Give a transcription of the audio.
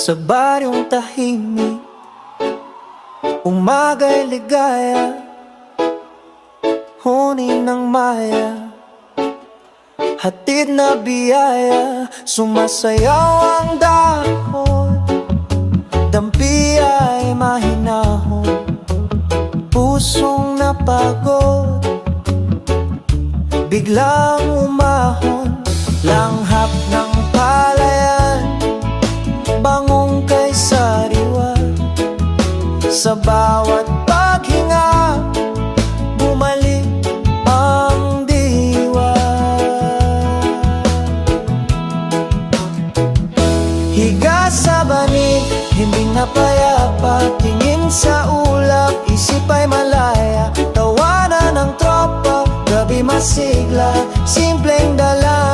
Sa baryong tahimik, umaga'y ligaya, huni ng maya, hatid na biyaya. Sumasayaw ang dahon, dampi ay mahinahon, pusong napagod, biglang umahon. Langhap ng palayan, bangong kay sariwa, sa bawat paghinga, bumalik ang diwa. Higa sa banig, himbing na payapa, tingin sa ulap, isip ay malaya. Tawanan ng tropa, gabi masigla, simpleng dala